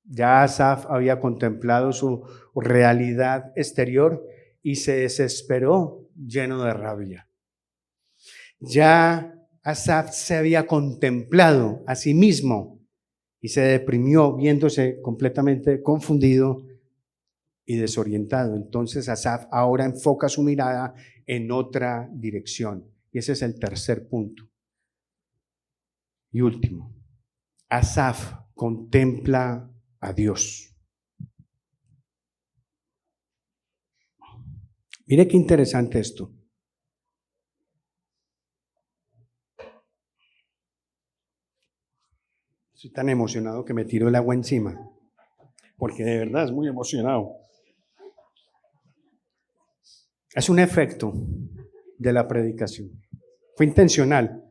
Ya Asaf había contemplado su realidad exterior y se desesperó lleno de rabia. Ya Asaf se había contemplado a sí mismo y se deprimió viéndose completamente confundido y desorientado. Entonces Asaf ahora enfoca su mirada en otra dirección. Y ese es el tercer punto. Y último, Asaf contempla a Dios. Mire qué interesante esto. Estoy tan emocionado que me tiro el agua encima, porque de verdad es muy emocionado. Es un efecto de la predicación. Fue intencional.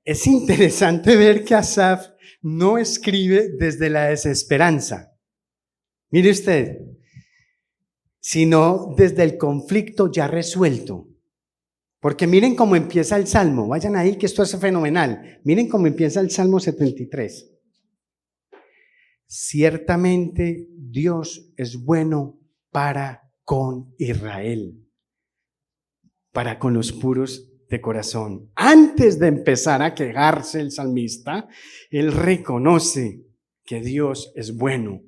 Es interesante ver que Asaf no escribe desde la desesperanza. Mire usted, sino desde el conflicto ya resuelto. Porque miren cómo empieza el Salmo. Vayan ahí que esto es fenomenal. Miren cómo empieza el Salmo 73. Ciertamente Dios es bueno para con Israel, para con los puros de corazón. Antes de empezar a quejarse el salmista, él reconoce que Dios es bueno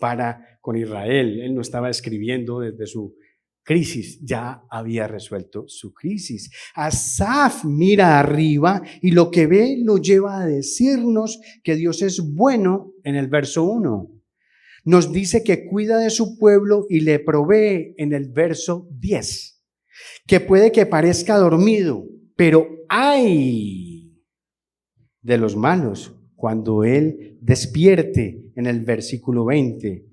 para con Israel. Él no estaba escribiendo desde su crisis, ya había resuelto su crisis. Asaf mira arriba y lo que ve lo lleva a decirnos que Dios es bueno en el verso 1. Nos dice que cuida de su pueblo y le provee en el verso 10. Que puede que parezca dormido, pero ay de los malos cuando Él despierte en el versículo 20.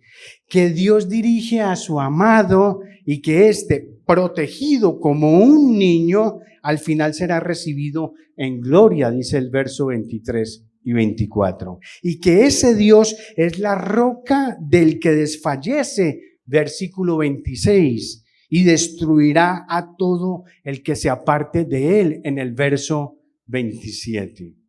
Que Dios dirige a su amado y que éste, protegido como un niño, al final será recibido en gloria, dice el verso 23 y 24. Y que ese Dios es la roca del que desfallece, versículo 26. Y destruirá a todo el que se aparte de él, en el verso 27.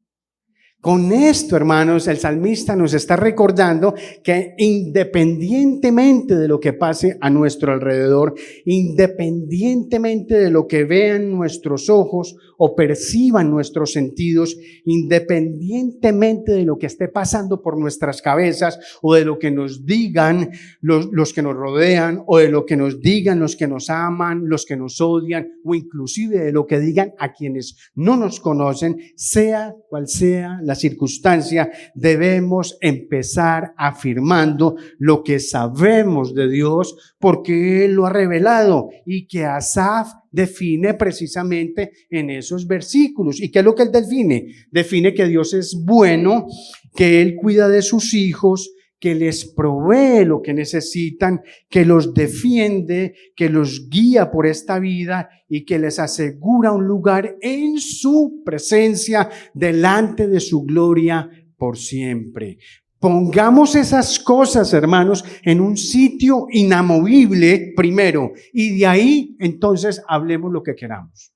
Con esto, hermanos, el salmista nos está recordando que independientemente de lo que pase a nuestro alrededor, independientemente de lo que vean nuestros ojos o perciban nuestros sentidos, independientemente de lo que esté pasando por nuestras cabezas o de lo que nos digan los que nos rodean o de lo que nos digan los que nos aman, los que nos odian o inclusive de lo que digan a quienes no nos conocen, sea cual sea la circunstancia, debemos empezar afirmando lo que sabemos de Dios porque Él lo ha revelado y que Asaf define precisamente en esos versículos. ¿Y qué es lo que él define? Define que Dios es bueno, que Él cuida de sus hijos, que les provee lo que necesitan, que los defiende, que los guía por esta vida y que les asegura un lugar en su presencia delante de su gloria por siempre. Pongamos esas cosas, hermanos, en un sitio inamovible primero y de ahí entonces hablemos lo que queramos.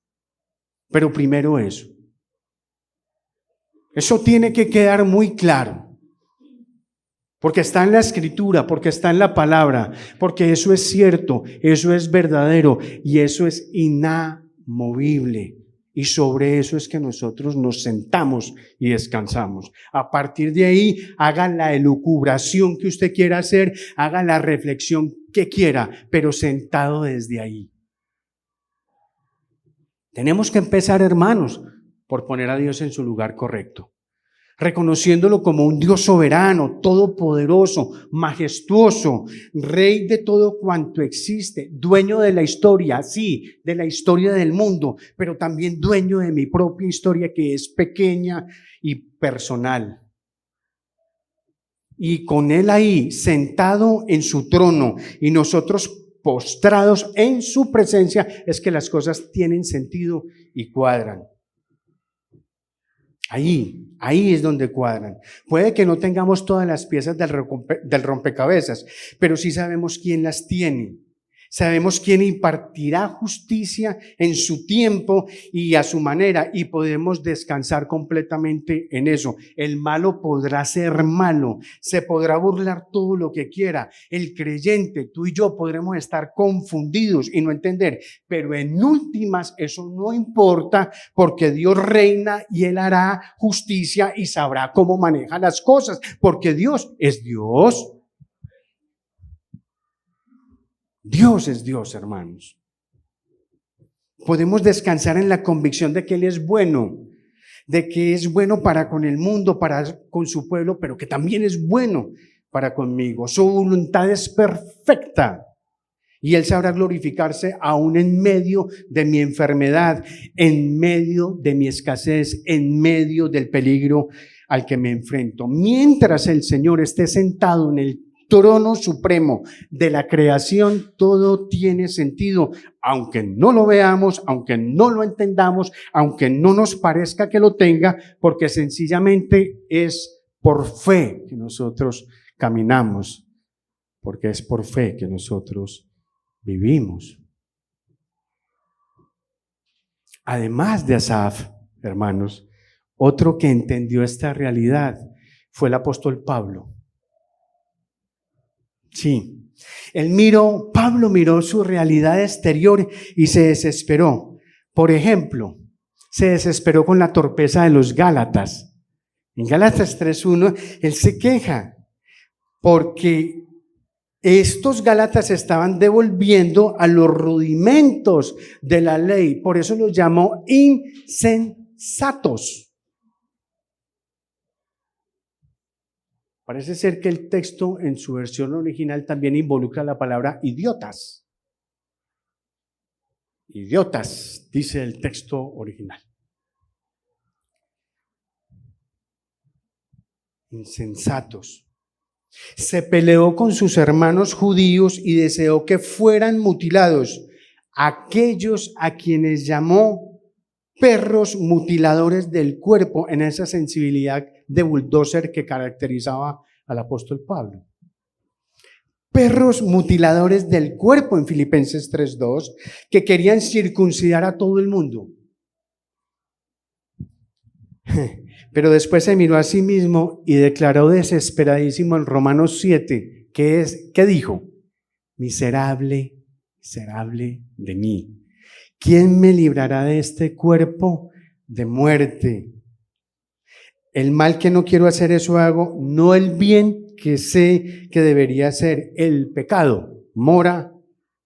Pero primero eso. Eso tiene que quedar muy claro. Porque está en la escritura, porque está en la palabra, porque eso es cierto, eso es verdadero y eso es inamovible. Y sobre eso es que nosotros nos sentamos y descansamos. A partir de ahí, haga la elucubración que usted quiera hacer, haga la reflexión que quiera, pero sentado desde ahí. Tenemos que empezar, hermanos, por poner a Dios en su lugar correcto. reconociéndolo como un Dios soberano, todopoderoso, majestuoso, Rey de todo cuanto existe, dueño de la historia, sí, de la historia del mundo, pero también dueño de mi propia historia que es pequeña y personal. Y con Él ahí, sentado en su trono y nosotros postrados en su presencia, es que las cosas tienen sentido y cuadran. Ahí es donde cuadran. Puede que no tengamos todas las piezas del rompecabezas, pero sí sabemos quién las tiene. Sabemos quién impartirá justicia en su tiempo y a su manera, y podemos descansar completamente en eso. El malo podrá ser malo, se podrá burlar todo lo que quiera. El creyente, tú y yo, podremos estar confundidos y no entender, pero en últimas eso no importa, porque Dios reina y Él hará justicia y sabrá cómo maneja las cosas, porque Dios es Dios. Dios es Dios, hermanos. Podemos descansar en la convicción de que Él es bueno, de que es bueno para con el mundo, para con su pueblo, pero que también es bueno para conmigo. Su voluntad es perfecta y Él sabrá glorificarse aún en medio de mi enfermedad, en medio de mi escasez, en medio del peligro al que me enfrento. Mientras el Señor esté sentado en el trono supremo de la creación, todo tiene sentido, aunque no lo veamos, aunque no lo entendamos, aunque no nos parezca que lo tenga, porque sencillamente es por fe que nosotros caminamos, porque es por fe que nosotros vivimos. Además de Asaf, hermanos, otro que entendió esta realidad fue el apóstol Pablo. Sí, Pablo miró su realidad exterior y se desesperó. Por ejemplo, se desesperó con la torpeza de los Gálatas. En Gálatas 3:1, él se queja porque estos Gálatas estaban devolviendo a los rudimentos de la ley. Por eso los llamó insensatos. Parece ser que el texto en su versión original también involucra la palabra idiotas. Idiotas, dice el texto original. Insensatos. Se peleó con sus hermanos judíos y deseó que fueran mutilados aquellos a quienes llamó perros mutiladores del cuerpo, en esa sensibilidad de bulldozer que caracterizaba al apóstol Pablo. Perros mutiladores del cuerpo en Filipenses 3:2, que querían circuncidar a todo el mundo. Pero después se miró a sí mismo y declaró desesperadísimo en Romanos 7, ¿qué dijo? Miserable, miserable de mí. ¿Quién me librará de este cuerpo de muerte? El mal que no quiero hacer, eso hago, no el bien que sé que debería hacer. El pecado mora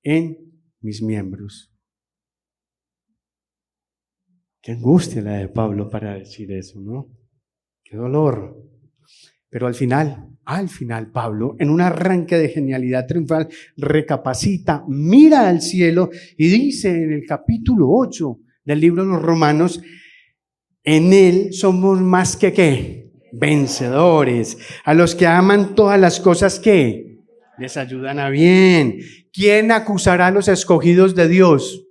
en mis miembros. Qué angustia la de Pablo para decir eso, ¿no? Qué dolor. Pero al final Pablo, en un arranque de genialidad triunfal, recapacita, mira al cielo y dice en el capítulo 8 del libro de los Romanos, en Él somos más que ¿qué? Vencedores. A los que aman todas las cosas que les ayudan a bien. ¿Quién acusará a los escogidos de Dios?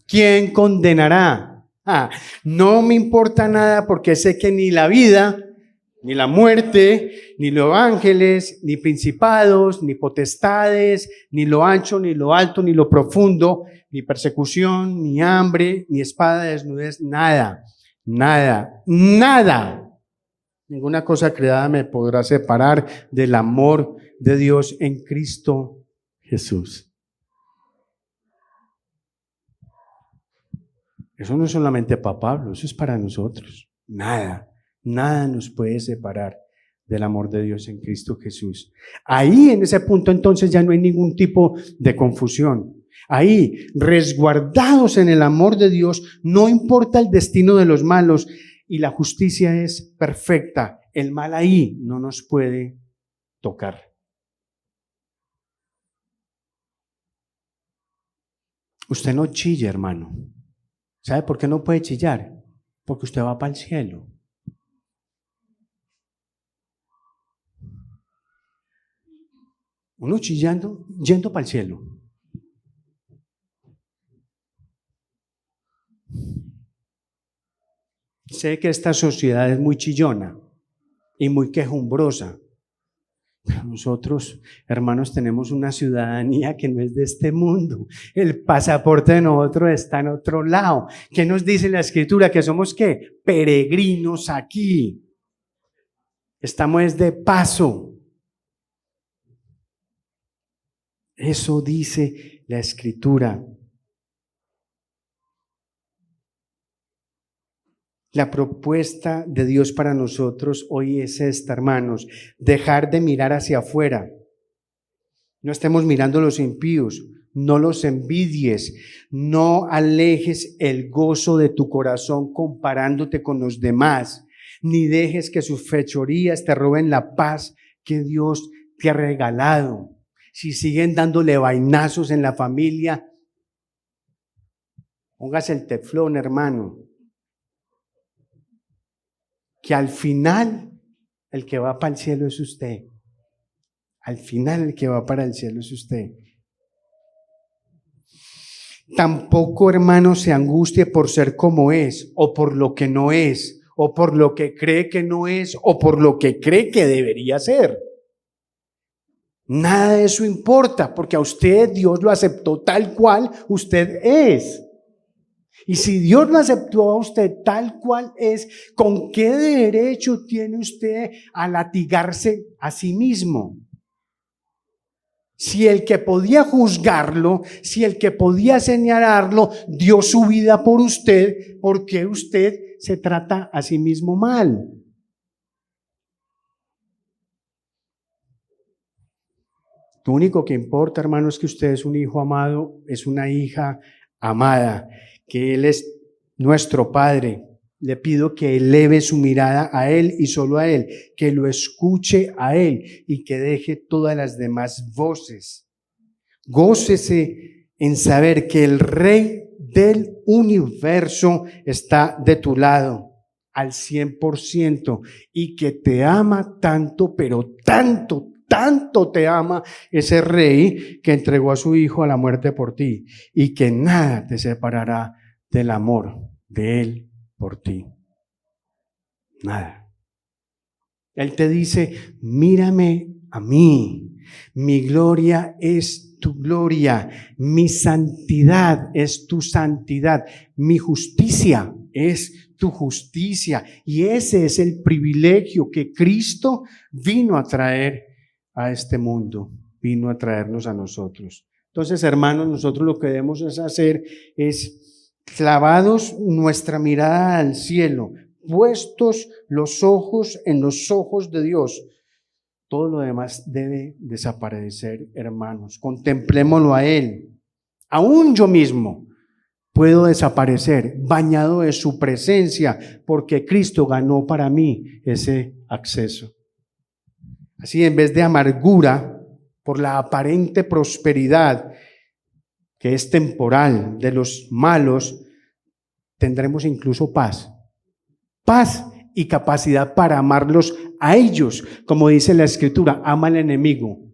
¿Quién condenará? No me importa nada, porque sé que ni la vida, ni la muerte, ni los ángeles, ni principados, ni potestades, ni lo ancho, ni lo alto, ni lo profundo, ni persecución, ni hambre, ni espada, desnudez, nada. Ninguna cosa creada me podrá separar del amor de Dios en Cristo Jesús. Eso no es solamente para Pablo, eso es para nosotros. Nada nos puede separar del amor de Dios en Cristo Jesús. Ahí, en ese punto, entonces ya no hay ningún tipo de confusión. Ahí, resguardados en el amor de Dios, no importa el destino de los malos, y la justicia es perfecta. El mal ahí no nos puede tocar. Usted no chille, hermano. ¿Sabe por qué no puede chillar? Porque usted va para el cielo. Uno chillando, yendo para el cielo. Sé que esta sociedad es muy chillona y muy quejumbrosa. Pero nosotros, hermanos, tenemos una ciudadanía que no es de este mundo. El pasaporte de nosotros está en otro lado. ¿Qué nos dice la Escritura? Que somos ¿qué? Peregrinos aquí. Estamos de paso. Eso dice la Escritura. La propuesta de Dios para nosotros hoy es esta, hermanos: dejar de mirar hacia afuera. No estemos mirando a los impíos, no los envidies, no alejes el gozo de tu corazón comparándote con los demás, ni dejes que sus fechorías te roben la paz que Dios te ha regalado. Si siguen dándole vainazos en la familia, póngase el teflón, hermano. Que al final el que va para el cielo es usted. Al final el que va para el cielo es usted. Tampoco, hermano, se angustie por ser como es, o por lo que no es, o por lo que cree que no es, o por lo que cree que debería ser. Nada de eso importa, porque a usted Dios lo aceptó tal cual usted es. Y si Dios lo aceptó a usted tal cual es, ¿con qué derecho tiene usted a latigarse a sí mismo? Si el que podía juzgarlo, si el que podía señalarlo dio su vida por usted, ¿por qué usted se trata a sí mismo mal? Lo único que importa, hermano, es que usted es un hijo amado, es una hija amada, que Él es nuestro Padre. Le pido que eleve su mirada a Él y solo a Él, que lo escuche a Él y que deje todas las demás voces. Gócese en saber que el Rey del universo está de tu lado al 100% y que te ama tanto, pero tanto te ama ese Rey que entregó a su Hijo a la muerte por ti, y que nada te separará del amor de Él por ti. Nada. Él te dice: mírame a mí, mi gloria es tu gloria, mi santidad es tu santidad, mi justicia es tu justicia. Y ese es el privilegio que Cristo vino a traer a este mundo, vino a traernos a nosotros. Entonces, hermanos, nosotros lo que debemos hacer es clavados nuestra mirada al cielo, puestos los ojos en los ojos de Dios. Todo lo demás debe desaparecer, hermanos. Contemplémoslo a Él. Aún yo mismo puedo desaparecer bañado de su presencia, porque Cristo ganó para mí ese acceso. Así, en vez de amargura por la aparente prosperidad que es temporal de los malos, tendremos incluso paz. Paz y capacidad para amarlos a ellos. Como dice la Escritura, ama al enemigo.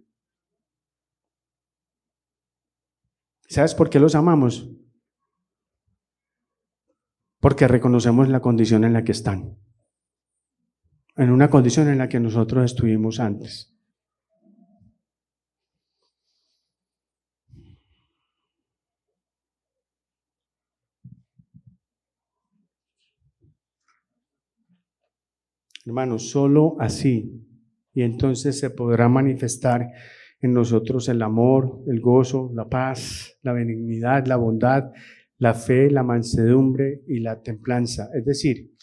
¿Sabes por qué los amamos? Porque reconocemos la condición en la que están. En una condición en la que nosotros estuvimos antes. Hermanos, solo así, y entonces se podrá manifestar en nosotros el amor, el gozo, la paz, la benignidad, la bondad, la fe, la mansedumbre y la templanza. Es decir,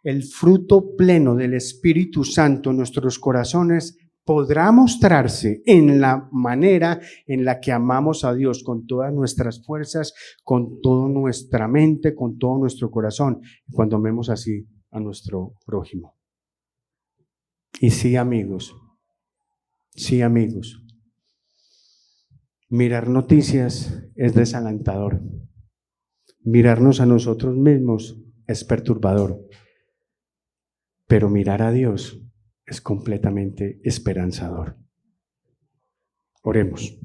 el fruto pleno del Espíritu Santo en nuestros corazones podrá mostrarse en la manera en la que amamos a Dios con todas nuestras fuerzas, con toda nuestra mente, con todo nuestro corazón, cuando amemos así a nuestro prójimo. Y sí, amigos, mirar noticias es desalentador. Mirarnos a nosotros mismos es perturbador. Pero mirar a Dios es completamente esperanzador. Oremos.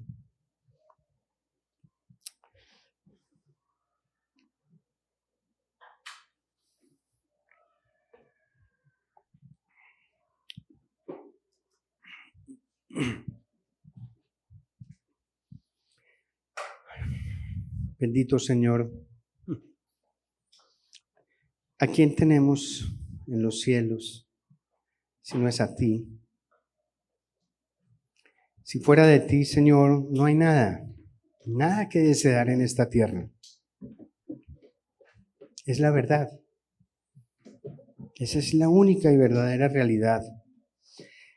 Bendito Señor, ¿a quién tenemos en los cielos si no es a ti? Si fuera de ti, Señor, no hay nada que desear en esta tierra. Es la verdad. Esa es la única y verdadera realidad.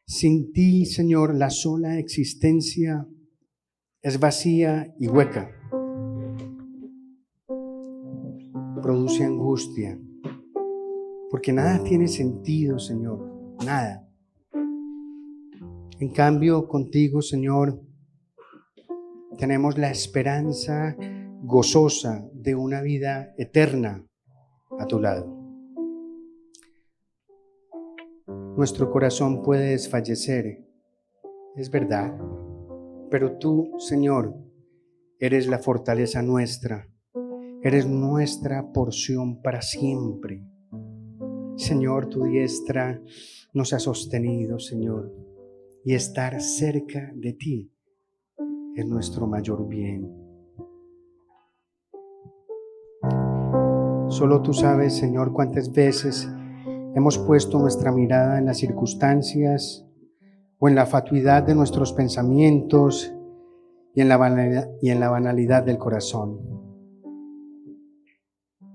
Sin ti, Señor, la sola existencia es vacía y hueca. Produce angustia, porque nada tiene sentido, Señor, nada. En cambio, contigo, Señor, tenemos la esperanza gozosa de una vida eterna a tu lado. Nuestro corazón puede desfallecer, es verdad, pero tú, Señor, eres la fortaleza nuestra, eres nuestra porción para siempre. Señor, tu diestra nos ha sostenido, Señor, y estar cerca de ti es nuestro mayor bien. Solo tú sabes, Señor, cuántas veces hemos puesto nuestra mirada en las circunstancias o en la fatuidad de nuestros pensamientos y en la banalidad del corazón.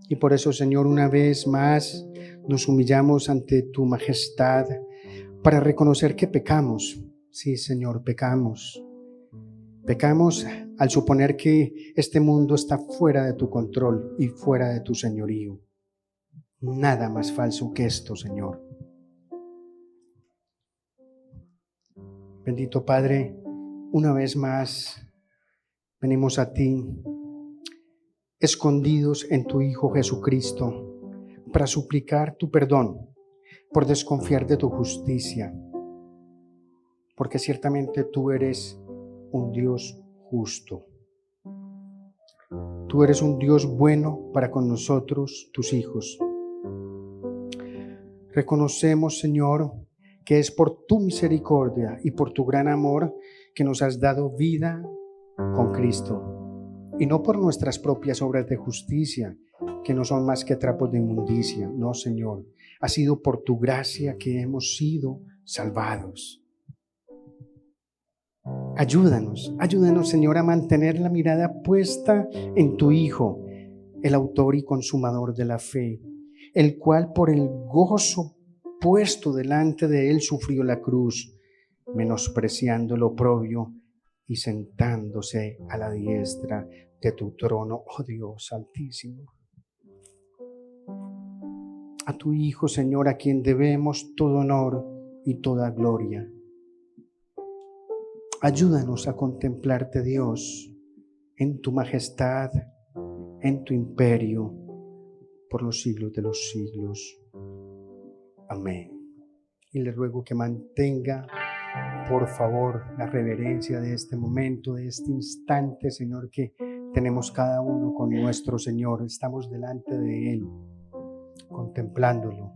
Y por eso, Señor, una vez más nos humillamos ante tu majestad para reconocer que pecamos. Sí, Señor, pecamos. Pecamos al suponer que este mundo está fuera de tu control y fuera de tu señorío. Nada más falso que esto, Señor. Bendito Padre, una vez más venimos a ti, escondidos en tu Hijo Jesucristo, para suplicar tu perdón por desconfiar de tu justicia, porque ciertamente tú eres un Dios justo. Tú eres un Dios bueno para con nosotros, tus hijos. Reconocemos, Señor, que es por tu misericordia y por tu gran amor que nos has dado vida con Cristo, y no por nuestras propias obras de justicia, que no son más que trapos de inmundicia. No, Señor, ha sido por tu gracia que hemos sido salvados. Ayúdanos, Señor, a mantener la mirada puesta en tu Hijo, el autor y consumador de la fe, el cual por el gozo puesto delante de él sufrió la cruz, menospreciando el oprobio y sentándose a la diestra de tu trono, oh Dios altísimo. A tu Hijo, Señor, a quien debemos todo honor y toda gloria. Ayúdanos a contemplarte, Dios, en tu majestad, en tu imperio, por los siglos de los siglos. Amén. Y le ruego que mantenga, por favor, la reverencia de este momento, de este instante, Señor, que tenemos cada uno con nuestro Señor. Estamos delante de Él, contemplándolo.